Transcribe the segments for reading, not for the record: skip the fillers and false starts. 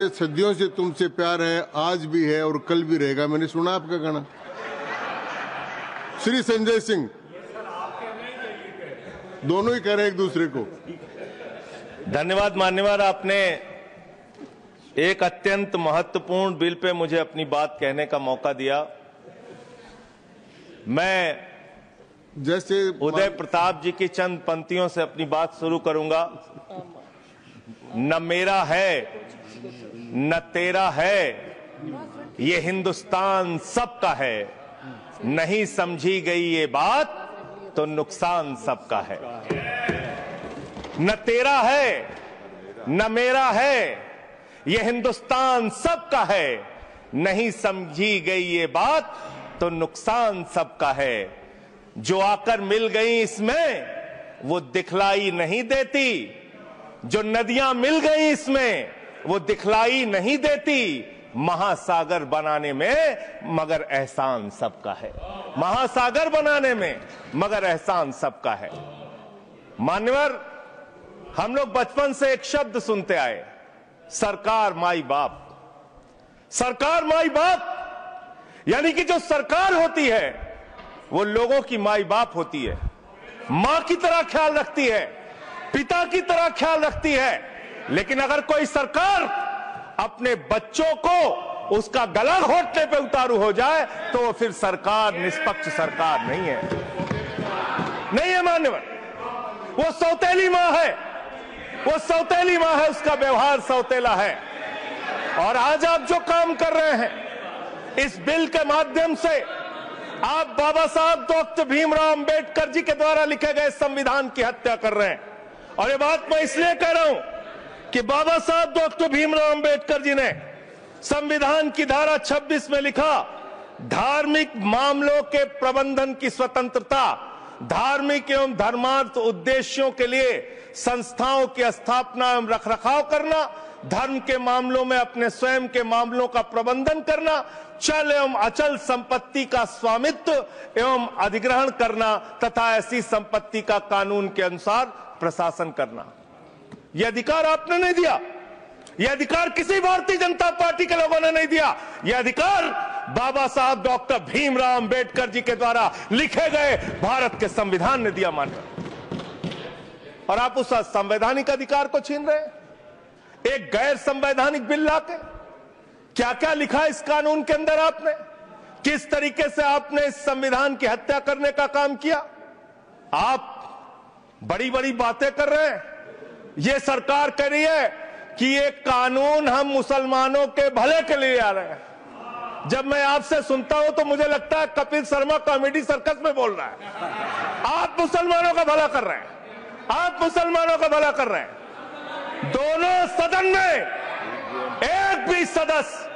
सदियों से तुमसे प्यार है, आज भी है और कल भी रहेगा। मैंने सुना आपका गाना। श्री संजय सिंह दोनों ही कह रहे हैं एक दूसरे को। धन्यवाद मान्यवर, आपने एक अत्यंत महत्वपूर्ण बिल पे मुझे अपनी बात कहने का मौका दिया। मैं जैसे उदय प्रताप जी की चंद पंक्तियों से अपनी बात शुरू करूंगा। न मेरा है न तेरा है, ये हिंदुस्तान सबका है। नहीं समझी गई ये बात तो नुकसान सबका है। न तेरा है न मेरा है, ये हिंदुस्तान सबका है। नहीं समझी गई ये बात तो नुकसान सबका है। जो आकर मिल गई इसमें वो दिखलाई नहीं देती, जो नदियां मिल गई इसमें वो दिखलाई नहीं देती। महासागर बनाने में मगर एहसान सबका है। महासागर बनाने में मगर एहसान सबका है। मान्यवर, हम लोग बचपन से एक शब्द सुनते आए, सरकार माई बाप। सरकार माई बाप यानी कि जो सरकार होती है वो लोगों की माई बाप होती है, मां की तरह ख्याल रखती है, पिता की तरह ख्याल रखती है। लेकिन अगर कोई सरकार अपने बच्चों को उसका गला घोटने पे उतारू हो जाए तो वो फिर सरकार निष्पक्ष सरकार नहीं है। नहीं है मान्यवर, वो सौतेली मां है, वो सौतेली मां है, उसका व्यवहार सौतेला है। और आज आप जो काम कर रहे हैं इस बिल के माध्यम से, आप बाबा साहब डॉक्टर भीमराव अंबेडकर जी के द्वारा लिखे गए संविधान की हत्या कर रहे हैं। और ये बात मैं इसलिए कह रहा हूं कि बाबा साहब डॉक्टर भीमराव अंबेडकर जी ने संविधान की धारा 26 में लिखा, धार्मिक मामलों के प्रबंधन की स्वतंत्रता, धार्मिक एवं धर्मार्थ उद्देश्यों के लिए संस्थाओं की स्थापना एवं रखरखाव करना, धर्म के मामलों में अपने स्वयं के मामलों का प्रबंधन करना, चल एवं अचल संपत्ति का स्वामित्व एवं अधिग्रहण करना तथा ऐसी संपत्ति का कानून के अनुसार प्रशासन करना। यह अधिकार आपने नहीं दिया, यह अधिकार किसी भारतीय जनता पार्टी के लोगों ने नहीं दिया। यह अधिकार बाबा साहब डॉक्टर भीमराव अंबेडकर जी के द्वारा लिखे गए भारत के संविधान ने दिया। मानकर और आप उस संवैधानिक अधिकार को छीन रहे हैं एक गैर संवैधानिक बिल लाके। क्या क्या लिखा इस कानून के अंदर आपने, किस तरीके से आपने इस संविधान की हत्या करने का काम किया। आप बड़ी बड़ी बातें कर रहे हैं। ये सरकार कह रही है कि ये कानून हम मुसलमानों के भले के लिए आ रहे हैं। जब मैं आपसे सुनता हूं तो मुझे लगता है कपिल शर्मा कॉमेडी सर्कस में बोल रहा है। आप मुसलमानों का भला कर रहे हैं, आप मुसलमानों का भला कर रहे हैं। दोनों सदन में एक भी सदस्य,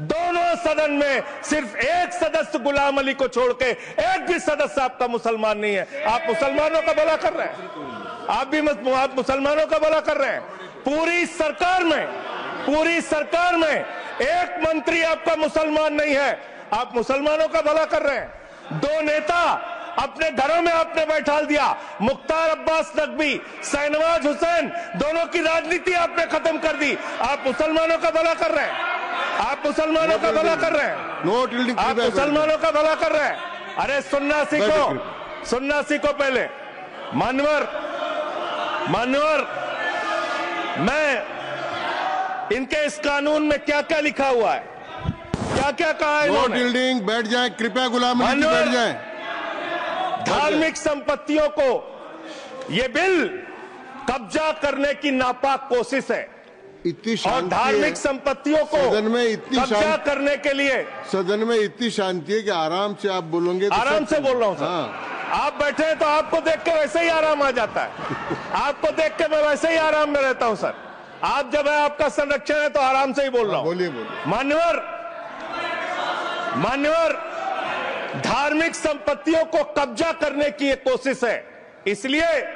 दोनों सदन में सिर्फ एक सदस्य गुलाम अली को छोड़ के एक भी सदस्य आपका मुसलमान नहीं है। आप मुसलमानों का भला कर रहे हैं, आप मुसलमानों का भला कर रहे हैं। पूरी सरकार में एक मंत्री आपका मुसलमान नहीं है, आप मुसलमानों का भला कर रहे हैं। दो नेता अपने घरों में आपने बैठा दिया, मुख्तार अब्बास नकवी, शाहनवाज हुसैन, दोनों की राजनीति आपने खत्म कर दी। आप मुसलमानों का भला कर रहे हैं, आप मुसलमानों का भला कर रहे हैं, आप मुसलमानों का भला कर रहे हैं। अरे सुनना सीखो पहले। मान्यवर, मैं इनके इस कानून में क्या क्या लिखा हुआ है, क्या क्या कहा है इन्होंने। बैठ जाए कृपया, गुलाम अली बैठ जाए। धार्मिक संपत्तियों को यह बिल कब्जा करने की नापाक कोशिश है। इतनी और धार्मिक संपत्तियों को सदन में इतनी कब्जा करने के लिए सदन में इतनी शांति है कि आराम से आप बोलोगे तो आराम से बोल रहा हूं सर। हाँ। आप बैठे हैं तो आपको देख के वैसे ही आराम आ जाता है। आपको देख के मैं वैसे ही आराम में रहता हूं सर। आप जब है आपका संरक्षण है तो आराम से ही बोल रहा हूं। बोलिए। मान्यवर, धार्मिक संपत्तियों को कब्जा करने की एक कोशिश है। इसलिए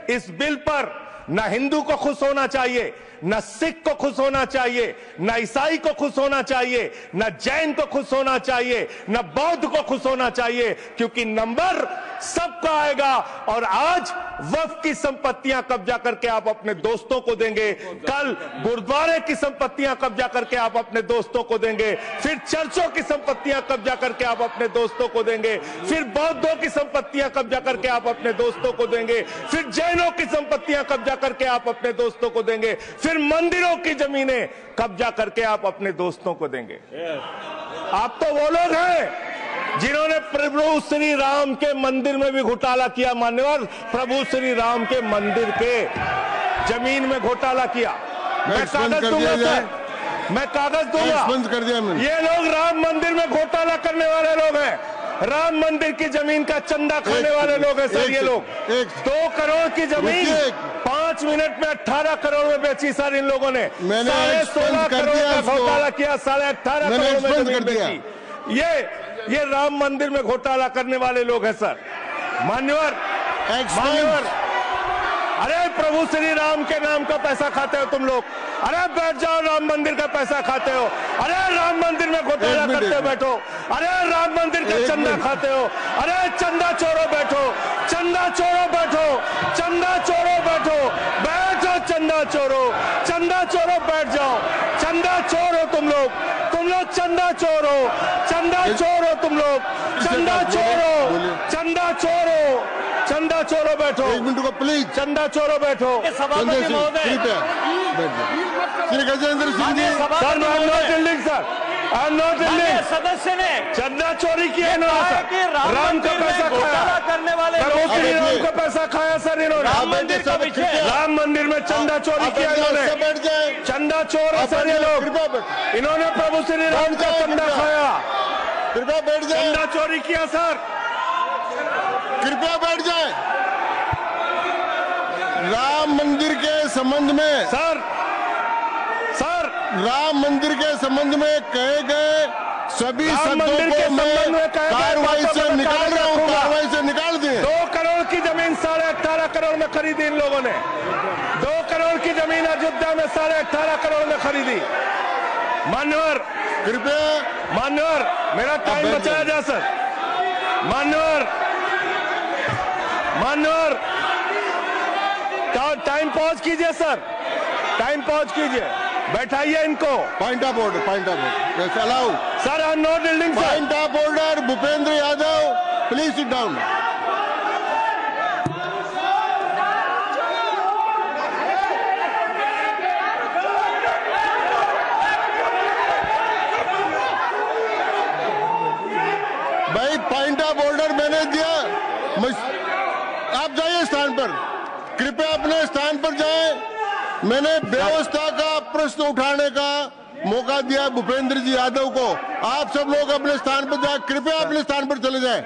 इस बिल पर न हिंदू को खुश होना चाहिए, न सिख को खुश होना चाहिए, न ईसाई को खुश होना चाहिए, न जैन को खुश होना चाहिए, न बौद्ध को खुश होना चाहिए, क्योंकि नंबर सबका आएगा। और आज वक्फ की संपत्तियां कब्जा करके आप अपने दोस्तों को देंगे, कल गुरुद्वारे की संपत्तियां कब्जा करके आप अपने दोस्तों को देंगे, फिर चर्चों की संपत्तियां कब्जा करके आप अपने दोस्तों को देंगे, फिर बौद्धों की संपत्तियां कब्जा करके आप अपने दोस्तों को देंगे, फिर जैनों की संपत्तियां कब्जा करके आप अपने दोस्तों को देंगे, फिर मंदिरों की जमीनें कब्जा करके आप अपने दोस्तों को देंगे। आप तो वो लोग हैं जिन्होंने प्रभु श्री राम के मंदिर में भी घोटाला किया। मान्यवर, प्रभु श्री राम के मंदिर के जमीन में घोटाला किया। मैं कागज दूंगा सर, मैं कागज दूंगा। कर दिया मैंने। ये लोग राम मंदिर में घोटाला करने वाले लोग हैं, राम मंदिर की जमीन का चंदा खाने वाले लोग हैं सर। ये लोग 2 करोड़ की जमीन 5 मिनट में 18 करोड़ में बेची सर इन लोगों ने। 16.5 करोड़ का घोटाला किया, 18.5 करोड़ में जमीन बेची। ये राम मंदिर में घोटाला करने वाले लोग हैं सर। मान्यवर, अरे प्रभु श्री राम के नाम का पैसा खाते हो तुम लोग। अरे बैठ जाओ, राम मंदिर का पैसा खाते हो। अरे राम मंदिर में घोटाला करते हो, बैठो। अरे राम मंदिर का चंदा खाते हो। अरे चंदा चोरो बैठो, चंदा चोरो बैठो, चंदा चोरो बैठो, बैठो चंदा चोरो, चंदा चोरो बैठ जाओ। चंदा चोरो तुम लोग चंदा चोरो, चंदा चोरो तुम लोग, चंदा चोरो, चंदा चोरो, चंदा चोरो बैठो। 1 मिनट को प्लीज। चंदा चोरो बैठो। सभापति महोदय, श्री गजेंद्र सिंह जी। सर मैं I am not dealing sir, I am not dealing. सदस्य ने चंदा चोरी किया इन्होंने सर, राम का पैसा खाया करने वाले प्रभु श्री राम का पैसा खाया सर इन्होंने। राम मंदिर का विषय, राम मंदिर में चंदा चोरी किया इन्होंने। चंदा चोर है सर ये लोग, इन्होंने प्रभु श्री राम का चंदा खाया। कृपया बैठ जाए। चंदा चोरी किया सर, कृपया बैठ जाए। राम मंदिर के संबंध में सर राम मंदिर के संबंध में कहे गए सभी शब्दों को मैं कार्रवाई से निकाल रहा हूँ, कार्रवाई से निकाल दिए। 2 करोड़ की जमीन 18.5 करोड़ में खरीदी इन लोगों ने। 2 करोड़ की जमीन अयोध्या में 18.5 करोड़ में खरीदी। मान्यवर, कृपया मान्यवर मेरा टाइम बचाया जाए सर। मान्यवर टाइम पॉज कीजिए सर, टाइम पॉज कीजिए, बैठाइए इनको। Point of order, point of order allow sir. I am not dealing sir. Point of order Bhupendra Yadav, please sit down. भाई पॉइंट ऑफ ऑर्डर मैंने दिया, आप जाइए स्थान पर, कृपया अपने स्थान पर जाएं। मैंने व्यवस्था का प्रश्न उठाने का मौका दिया भूपेंद्र जी यादव को। आप सब लोग अपने स्थान पर जाएं, कृपया अपने स्थान पर चले जाएं,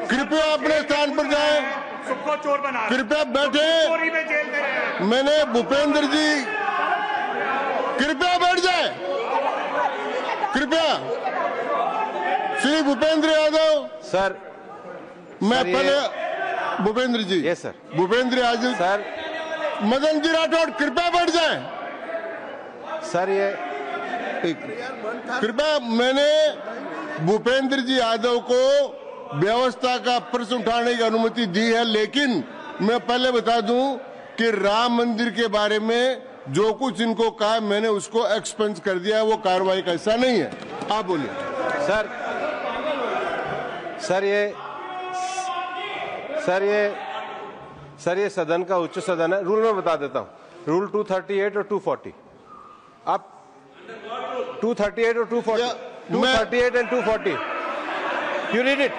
कृपया अपने स्थान पर जाएं, कृपया बैठे। मैंने भूपेंद्र जी, कृपया बैठ जाएं, कृपया। श्री भूपेंद्र यादव सर, मैं पहले Bhupendra ji, yes sir, Bhupendra Yadav sir, Madan ji Rathore कृपया बैठ जाएं सर। ये कृपया, मैंने भूपेंद्र जी यादव को व्यवस्था का प्रश्न उठाने की अनुमति दी है, लेकिन मैं पहले बता दूं कि राम मंदिर के बारे में जो कुछ इनको कहा मैंने उसको एक्सपेंस कर दिया है, वो कार्रवाई का हिस्सा नहीं है। आप बोलिए सर ये सदन का उच्च सदन है। रूल में बता देता हूँ, रूल 238 और 240। आप 238 और 240, 238 and 240, you read it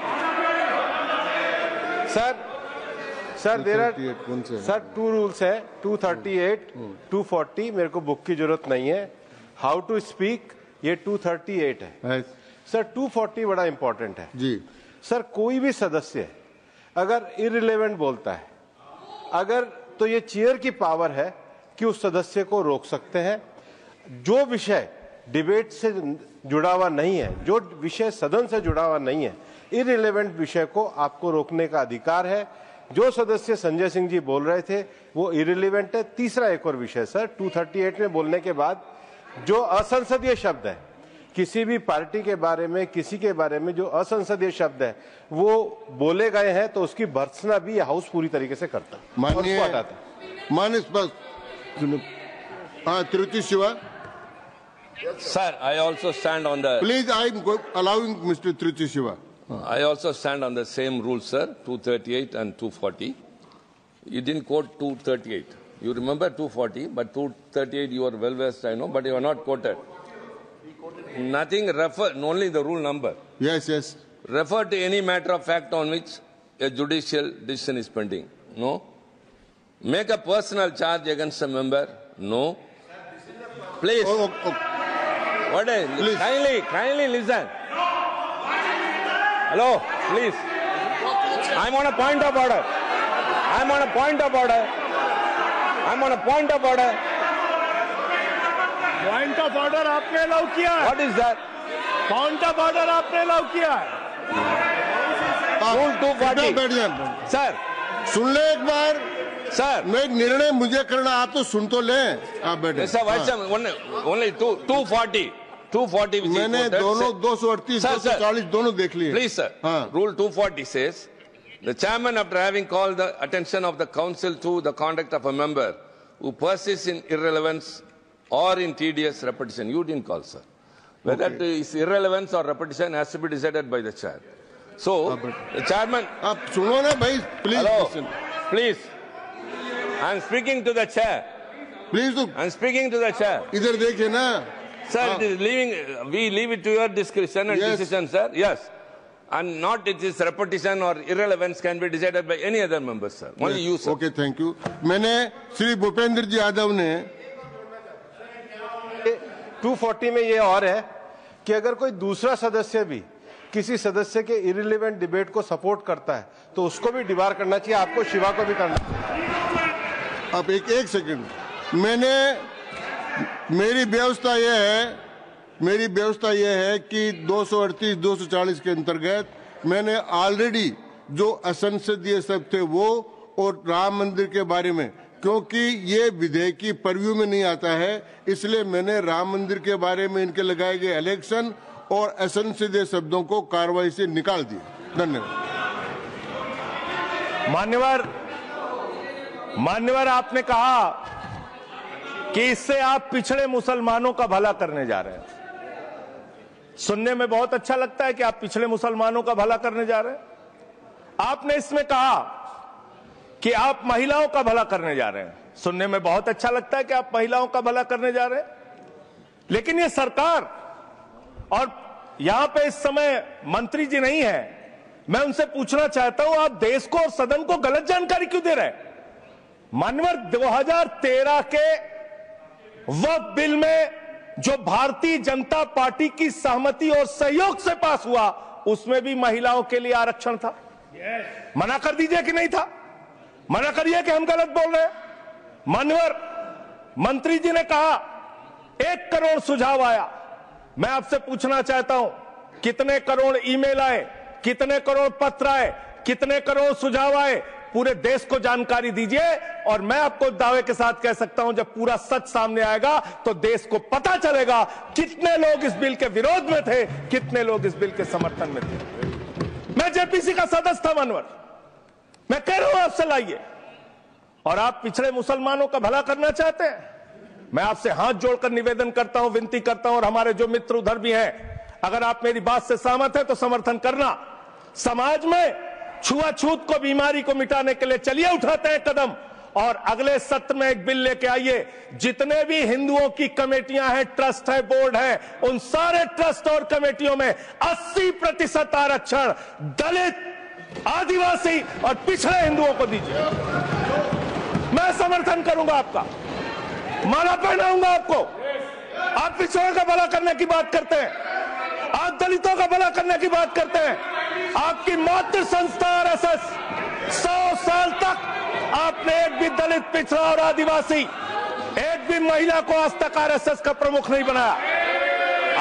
sir. There are sir 2 rules है, 238, 240। मेरे को बुक की जरूरत नहीं है। हाउ टू स्पीक ये 238 है सर। 240 बड़ा इंपॉर्टेंट है जी सर। कोई भी सदस्य अगर इररिलेवेंट बोलता है, अगर तो ये चेयर की पावर है कि उस सदस्य को रोक सकते हैं। जो विषय डिबेट से जुड़ा हुआ नहीं है, जो विषय सदन से जुड़ा हुआ नहीं है, इररिलेवेंट विषय को आपको रोकने का अधिकार है। जो सदस्य संजय सिंह जी बोल रहे थे वो इरिलीवेंट है। तीसरा एक और विषय सर, 238 में बोलने के बाद जो असंसदीय शब्द है, किसी भी पार्टी के बारे में, किसी के बारे में जो असंसदीय शब्द है वो बोले गए हैं तो उसकी भर्त्सना भी हाउस पूरी तरीके से करता है, माननीय हटाता है। Tiruchi Shiva, Sir, I also stand on the. please, I am allowing Mr. Tiruchi Shiva. I also stand on the same rule, sir. 238 and 240. You didn't quote 238. You remember 240, but 238 you are well versed, I know, but you are not quoted. Nothing refer, only the rule number. Yes, yes. Refer to any matter of fact on which a judicial decision is pending. No. Make a personal charge against a member. No. Please. What is? Please. Kindly listen. Hello, please. I'm on a point of order. I'm on a point of order. I'm on a point of order. Point of order आपने allow किया है। What is that? Point of order आपने allow किया है। Rule 240. बैठ जाए। Sir, सुन ले एक बार। sir. मैं एक निर्णय मुझे करना, आप तो सुन तो लें। आप बैठे। Mr. Vice Chairman, only 240. 240 which is मैंने quoted. दोनों 238, Sir, sir. 240 दोनों देख लिए। Please, sir. हाँ। Rule 240 says, the chairman, after having called the attention of the council to the conduct of a member who persists in irrelevance or in tedious repetition, you didn't call, sir. Whether it is irrelevance or repetition has to be decided by the chair. So, the chairman. आप सुनो ना भाई, please. Hello, please. I am speaking to the chair. Please तो I am speaking to the chair. इधर देखिए ना। Sir, it is we leave it to your discretion and Yes. decision, sir. Yes. And not it is repetition or irrelevance can be decided by any other member, sir. Only you, sir. Okay, thank you. मैंने श्री भूपेंद्र जी यादव ने 240 में ये और है कि अगर कोई दूसरा सदस्य भी किसी सदस्य के इरिलेवेंट डिबेट को सपोर्ट करता है तो उसको भी डिबार करना चाहिए, आपको शिवा को भी करना चाहिए। अब एक सेकंड, मेरी व्यवस्था यह है कि 238, 240 के अंतर्गत मैंने ऑलरेडी जो असंसदीय शब्द थे वो और राम मंदिर के बारे में, क्योंकि ये विधेयक की परव्यू में नहीं आता है, इसलिए मैंने राम मंदिर के बारे में इनके लगाए गए इलेक्शन और असंसदीय शब्दों को कार्रवाई से निकाल दिया। धन्यवाद। मान्यवर, आपने कहा कि इससे आप पिछड़े मुसलमानों का भला करने जा रहे हैं। सुनने में बहुत अच्छा लगता है कि आप पिछड़े मुसलमानों का भला करने जा रहे हैं। आपने इसमें कहा कि आप महिलाओं का भला करने जा रहे हैं। सुनने में बहुत अच्छा लगता है कि आप महिलाओं का भला करने जा रहे हैं, लेकिन ये सरकार, और यहां पे इस समय मंत्री जी नहीं है, मैं उनसे पूछना चाहता हूं, आप देश को और सदन को गलत जानकारी क्यों दे रहे हैं? माननीय 2013 के वक्फ बिल में जो भारतीय जनता पार्टी की सहमति और सहयोग से पास हुआ, उसमें भी महिलाओं के लिए आरक्षण था। मना कर दीजिए कि नहीं था, मना करिए कि हम गलत बोल रहे हैं। माननीय मंत्री जी ने कहा 1 करोड़ सुझाव आया। मैं आपसे पूछना चाहता हूं, कितने करोड़ ईमेल आए, कितने करोड़ पत्र आए, कितने करोड़ सुझाव आए? पूरे देश को जानकारी दीजिए, और मैं आपको दावे के साथ कह सकता हूं, जब पूरा सच सामने आएगा तो देश को पता चलेगा कितने लोग इस बिल के विरोध में थे, कितने लोग इस बिल के समर्थन में थे। मैं जेपीसी का सदस्य था मानवर, मैं कह रहा हूं आपसे लाइए। और आप पिछड़े मुसलमानों का भला करना चाहते हैं, मैं आपसे हाथ जोड़कर निवेदन करता हूं, विनती करता हूं, और हमारे जो मित्र उधर भी हैं, अगर आप मेरी बात से सहमत हैं तो समर्थन करना। समाज में छुआछूत को, बीमारी को मिटाने के लिए चलिए उठाते हैं कदम, और अगले सत्र में एक बिल लेके आइए। जितने भी हिंदुओं की कमेटियां हैं, ट्रस्ट है, बोर्ड है, उन सारे ट्रस्ट और कमेटियों में 80% आरक्षण दलित, आदिवासी और पिछड़े हिंदुओं को दीजिए। मैं समर्थन करूंगा आपका, माला पहनाऊंगा आपको। आप पिछड़ों का भला करने की बात करते हैं, आप दलितों का भला करने की बात करते हैं। आपकी मातृ संस्था आरएसएस 100 साल तक आपने एक भी दलित, पिछड़ा और आदिवासी, एक भी महिला को आज तक आरएसएस का प्रमुख नहीं बनाया।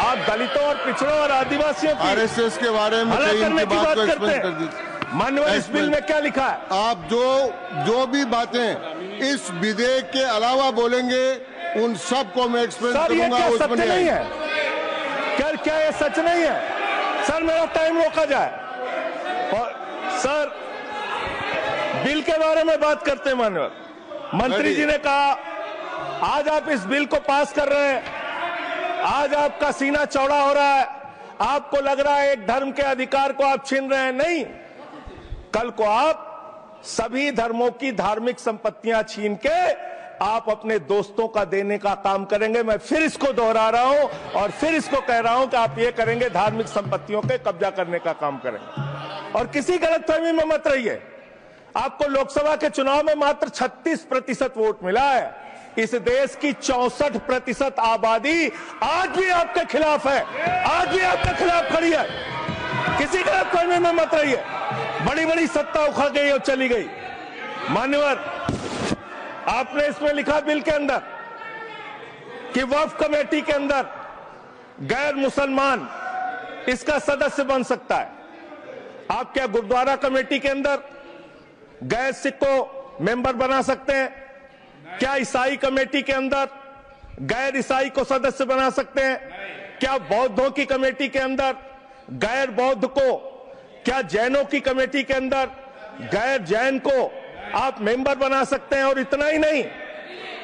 आप दलितों और पिछड़ों और आदिवासियों की आरएसएस के बारे में भला करने की बात करते हैं। माननीय इस बिल में क्या लिखा है? आप जो भी बातें इस विधेयक के अलावा बोलेंगे उन सबको मैं एक्सप्लेन सर ये करूंगा। क्या उसमें सत्य नहीं है? क्या ये सच नहीं है? सर मेरा टाइम रोका जाए। और सर बिल के बारे में बात करते हैं। माननीय मंत्री जी ने कहा आज आप इस बिल को पास कर रहे हैं, आज आपका सीना चौड़ा हो रहा है, आपको लग रहा है एक धर्म के अधिकार को आप छीन रहे हैं। नहीं, कल को आप सभी धर्मों की धार्मिक संपत्तियां छीन के आप अपने दोस्तों का देने का काम करेंगे। मैं फिर इसको दोहरा रहा हूं और फिर इसको कह रहा हूं कि आप ये करेंगे, धार्मिक संपत्तियों के कब्जा करने का काम करेंगे। और किसी गलतफहमी में मत रहिए। आपको लोकसभा के चुनाव में मात्र 36% वोट मिला है। इस देश की 64% आबादी आज भी आपके खिलाफ है, आज भी आपके खिलाफ खड़ी है। किसी गलतफहमी में मत रहिए। बड़ी बड़ी सत्ता उखड़ गई और चली गई। मान्यवर, आपने इसमें लिखा बिल के अंदर कि वक्फ कमेटी के अंदर गैर मुसलमान इसका सदस्य बन सकता है। आप क्या गुरुद्वारा कमेटी के अंदर गैर सिख को मेंबर बना सकते हैं? क्या ईसाई कमेटी के अंदर गैर ईसाई को सदस्य बना सकते हैं? क्या बौद्धों की कमेटी के अंदर गैर बौद्ध को, क्या जैनों की कमेटी के अंदर गैर जैन को आप मेंबर बना सकते हैं? और इतना ही नहीं,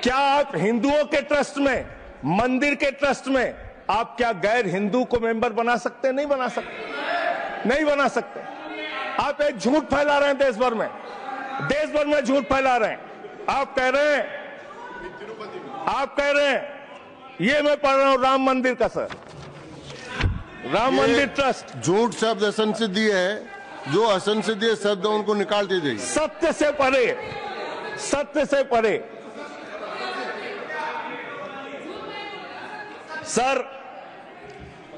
क्या आप हिंदुओं के ट्रस्ट में, मंदिर के ट्रस्ट में आप क्या गैर हिंदू को मेंबर बना सकते हैं? नहीं बना सकते, नहीं बना सकते। आप एक झूठ फैला रहे हैं देश भर में झूठ फैला रहे हैं। आप कह रहे हैं ये मैं पढ़ रहा हूं राम मंदिर का, सर राम मंदिर ट्रस्ट। झूठ शब्द असंसदीय है, जो असंसदीय शब्द उनको निकाल दीजिए। सत्य से परे, सत्य से परे। सर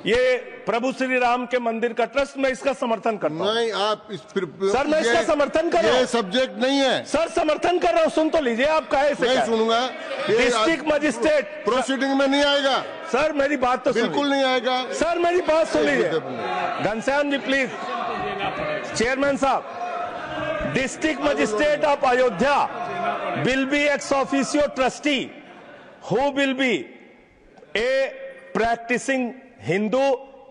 ये प्रभु श्री राम के मंदिर का ट्रस्ट, मैं इसका समर्थन करता हूं। नहीं, आप सर मैं इसका समर्थन कर रहा हूं। ये सब्जेक्ट नहीं है सर, समर्थन कर रहा हूं। सुन तो लीजिए, आप कहे से नहीं सुनूंगा। डिस्ट्रिक्ट मजिस्ट्रेट प्रोसीडिंग में नहीं आएगा। सर मेरी बात तो बिल्कुल नहीं आएगा। सर मेरी बात सुन लीजिए। घनश्याम जी प्लीज, चेयरमैन साहब, district magistrate of Ayodhya will be ex officio trustee who will be a practicing Hindu.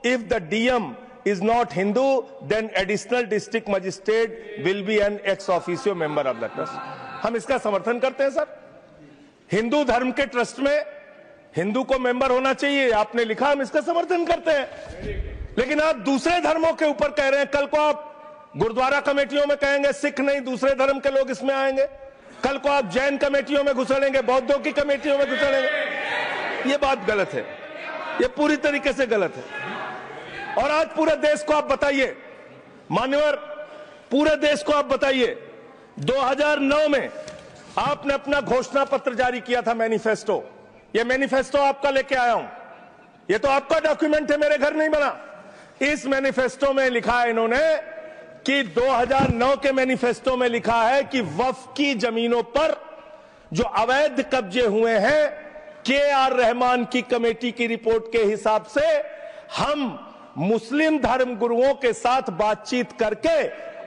If the DM is not Hindu, then additional district magistrate will be an ex officio member of the trust. हम इसका समर्थन करते हैं sir. Hindu धर्म के trust में हिंदू को member होना चाहिए, आपने लिखा, हम इसका समर्थन करते हैं। लेकिन आप दूसरे धर्मों के ऊपर कह रहे हैं। कल को आप गुरुद्वारा कमेटियों में कहेंगे सिख नहीं, दूसरे धर्म के लोग इसमें आएंगे। कल को आप जैन कमेटियों में घुसड़ेंगे, बौद्धों की कमेटियों में घुसड़ेंगे। ये बात गलत है, ये पूरी तरीके से गलत है। और आज पूरे देश को आप बताइए, मान्यवर, पूरे देश को आप बताइए, 2009 में आपने अपना घोषणा पत्र जारी किया था, मैनिफेस्टो। ये मैनिफेस्टो आपका लेके आया हूं, ये तो आपका डॉक्यूमेंट है, मेरे घर नहीं बना। इस मैनिफेस्टो में लिखा है इन्होंने कि 2009 के मैनिफेस्टो में लिखा है कि वक्फ की जमीनों पर जो अवैध कब्जे हुए हैं, के.आर. रहमान की कमेटी की रिपोर्ट के हिसाब से हम मुस्लिम धर्म गुरुओं के साथ बातचीत करके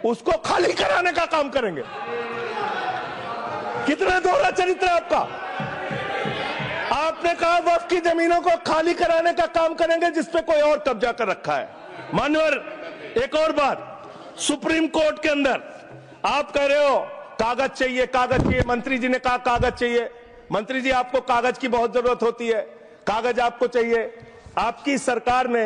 उसको खाली कराने का काम करेंगे। कितना दोहरा चरित्र है आपका। आपने कहा वक्फ की जमीनों को खाली कराने का काम करेंगे जिसपे कोई और कब्जा कर रखा है। मान्यवर, एक और बात, सुप्रीम कोर्ट के अंदर आप कह रहे हो कागज चाहिए, कागज चाहिए। मंत्री जी ने कहा कागज चाहिए। मंत्री जी, आपको कागज की बहुत जरूरत होती है, कागज आपको चाहिए। आपकी सरकार ने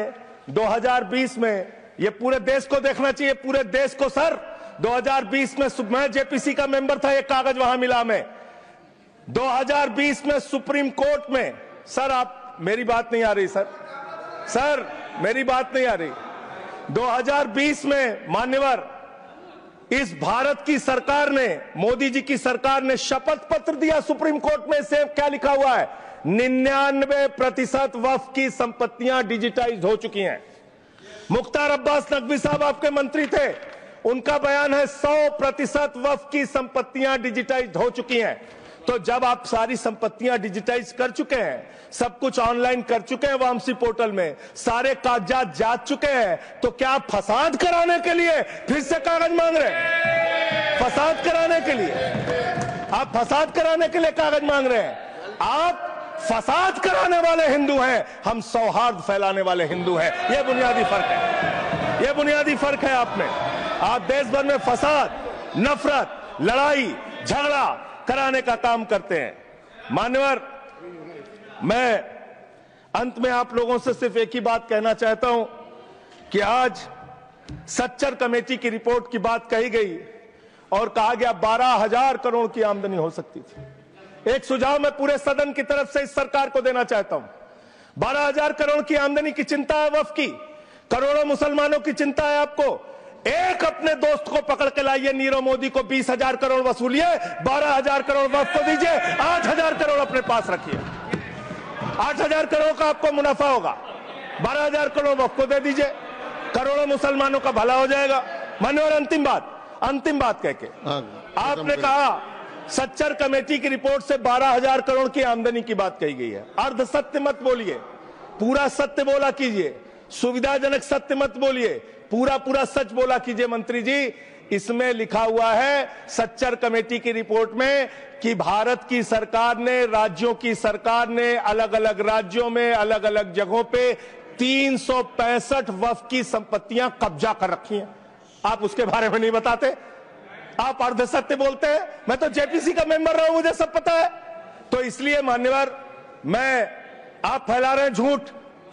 2020 में, ये पूरे देश को देखना चाहिए, पूरे देश को सर, 2020 में मैं जेपीसी का मेंबर था, एक कागज वहां मिला में 2020 में सुप्रीम कोर्ट में। सर आप, मेरी बात नहीं आ रही सर मेरी बात नहीं आ रही। 2020 में मान्यवर, इस भारत की सरकार ने, मोदी जी की सरकार ने शपथ पत्र दिया सुप्रीम कोर्ट में। से क्या लिखा हुआ है? 99% वक्फ की संपत्तियां डिजिटाइज हो चुकी हैं। मुख्तार अब्बास नकवी साहब आपके मंत्री थे, उनका बयान है 100% वक्फ की संपत्तियां डिजिटाइज हो चुकी हैं। तो जब आप सारी संपत्तियां डिजिटाइज कर चुके हैं, सब कुछ ऑनलाइन कर चुके हैं वामसी पोर्टल में, सारे कागजात जांच चुके हैं, तो क्या आप फसाद कराने के लिए फिर से कागज मांग रहे हैं? फसाद कराने के लिए आप फसाद कराने के लिए कागज मांग रहे हैं? आप फसाद कराने वाले हिंदू हैं, हम सौहार्द फैलाने वाले हिंदू हैं। यह बुनियादी फर्क है, यह बुनियादी फर्क है आप में। आप देश भर में फसाद, नफरत, लड़ाई, झगड़ा कराने का काम करते हैं। मान्यवर, मैं अंत में आप लोगों से सिर्फ एक ही बात कहना चाहता हूं कि आज सच्चर कमेटी की रिपोर्ट की बात कही गई और कहा गया 12,000 करोड़ की आमदनी हो सकती थी। एक सुझाव मैं पूरे सदन की तरफ से इस सरकार को देना चाहता हूं। 12,000 करोड़ की आमदनी की चिंता है वक्फ की, करोड़ों मुसलमानों की चिंता है आपको। एक अपने दोस्त को पकड़ के लाइए, नीरव मोदी को 20,000 करोड़ वसूलिए, 12,000 करोड़ वक्फ को दीजिए, 8,000 करोड़ अपने पास रखिए। 8,000 करोड़ का आपको मुनाफा होगा, 12,000 करोड़ वक्फ को दे दीजिए, करोड़ों मुसलमानों का भला हो जाएगा। मान्यवर, अंतिम बात कह के आपने कहा सच्चर कमेटी की रिपोर्ट से 12,000 करोड़ की आमदनी की बात कही गई है। अर्ध सत्य मत बोलिए, पूरा सत्य बोला कीजिए। सुविधाजनक सत्य मत बोलिए, पूरा सच बोला कीजिए। मंत्री जी, इसमें लिखा हुआ है सच्चर कमेटी की रिपोर्ट में कि भारत की सरकार ने, राज्यों की सरकार ने अलग अलग राज्यों में अलग अलग जगहों पे 365 वक्फ की संपत्तियां कब्जा कर रखी हैं। आप उसके बारे में नहीं बताते, आप अर्ध सत्य बोलते हैं। मैं तो जेपीसी का मेंबर रहा हूं, मुझे सब पता है। तो इसलिए मान्यवर, आप फैला रहे हैं झूठ,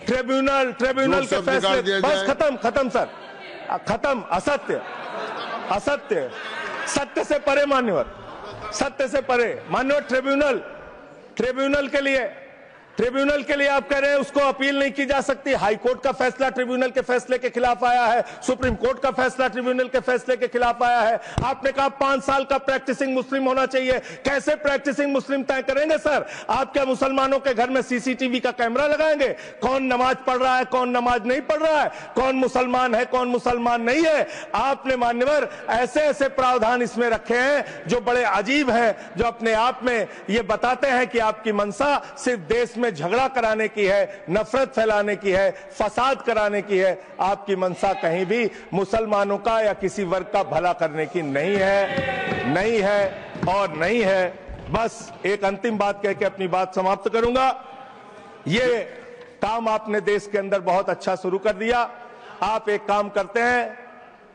ट्रिब्यूनल के फैसले, बस खत्म सर, खत्म। असत्य, सत्य से परे मान्यवर, सत्य से परे। मान्यवर, ट्रिब्यूनल के लिए आप कह रहे हैं उसको अपील नहीं की जा सकती। हाई कोर्ट का फैसला ट्रिब्यूनल के फैसले के खिलाफ आया है, सुप्रीम कोर्ट का फैसला ट्रिब्यूनल के फैसले के खिलाफ आया है। आपने कहा 5 साल का प्रैक्टिसिंग मुस्लिम होना चाहिए। कैसे प्रैक्टिसिंग मुस्लिम तय करेंगे सर? आप क्या मुसलमानों के घर में सीसीटीवी का कैमरा लगाएंगे? कौन नमाज पढ़ रहा है, कौन नमाज नहीं पढ़ रहा है, कौन मुसलमान है, कौन मुसलमान नहीं है? आपने मान्यवर ऐसे प्रावधान इसमें रखे हैं जो बड़े अजीब हैं, जो अपने आप में ये बताते हैं कि आपकी मंशा सिर्फ देश में झगड़ा कराने की है, नफरत फैलाने की है, फसाद कराने की है। आपकी मंशा कहीं भी मुसलमानों का या किसी वर्ग का भला करने की नहीं है। बस एक अंतिम बात कह के अपनी बात समाप्त करूंगा। ये काम आपने देश के अंदर बहुत अच्छा शुरू कर दिया। आप एक काम करते हैं,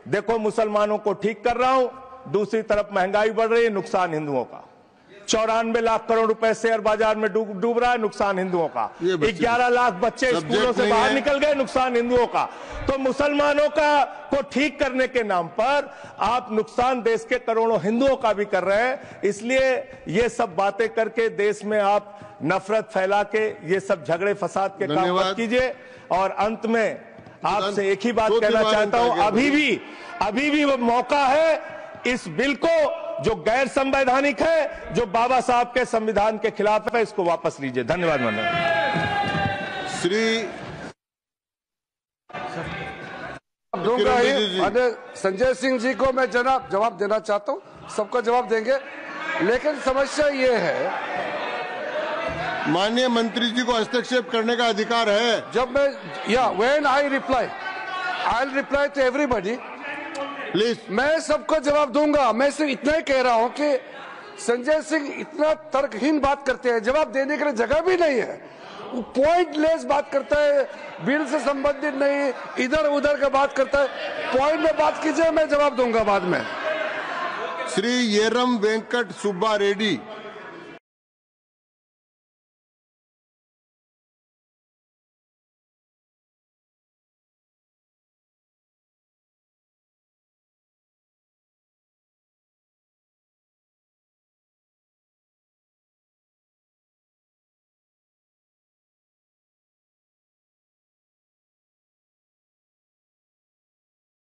देखो मुसलमानों को ठीक कर रहा हूं, दूसरी तरफ महंगाई बढ़ रही है, नुकसान हिंदुओं का। 94 लाख करोड़ रुपए शेयर बाजार में डूब रहा है, नुकसान हिंदुओं का। 11 लाख बच्चे स्कूलों से बाहर निकल गए, नुकसान हिंदुओं का। तो मुसलमानों को ठीक करने के नाम पर आप नुकसान देश के करोड़ों हिंदुओं का भी कर रहे हैं। इसलिए ये सब बातें करके देश में आप नफरत फैला के ये सब झगड़े फसाद के काम मत कीजिए। और अंत में आपसे एक ही बात कहना चाहता हूं, अभी भी वो मौका है इस बिल को, जो गैर संवैधानिक है, जो बाबा साहब के संविधान के खिलाफ है, इसको वापस लीजिए। धन्यवाद। श्री दूंगा ही। संजय सिंह जी को मैं जवाब देना चाहता हूं, सबको जवाब देंगे, लेकिन समस्या ये है, माननीय मंत्री जी को हस्तक्षेप करने का अधिकार है। जब मैं when I reply to everybody, please. मैं सबको जवाब दूंगा। मैं सिर्फ इतना ही कह रहा हूं कि संजय सिंह इतना तर्कहीन बात करते हैं, जवाब देने के लिए जगह भी नहीं है। वो पॉइंटलेस बात करता है, बिल से संबंधित नहीं, इधर उधर का बात करता है। पॉइंट में बात कीजिए, मैं जवाब दूंगा बाद में। श्री येरम वेंकट सुब्बा रेड्डी।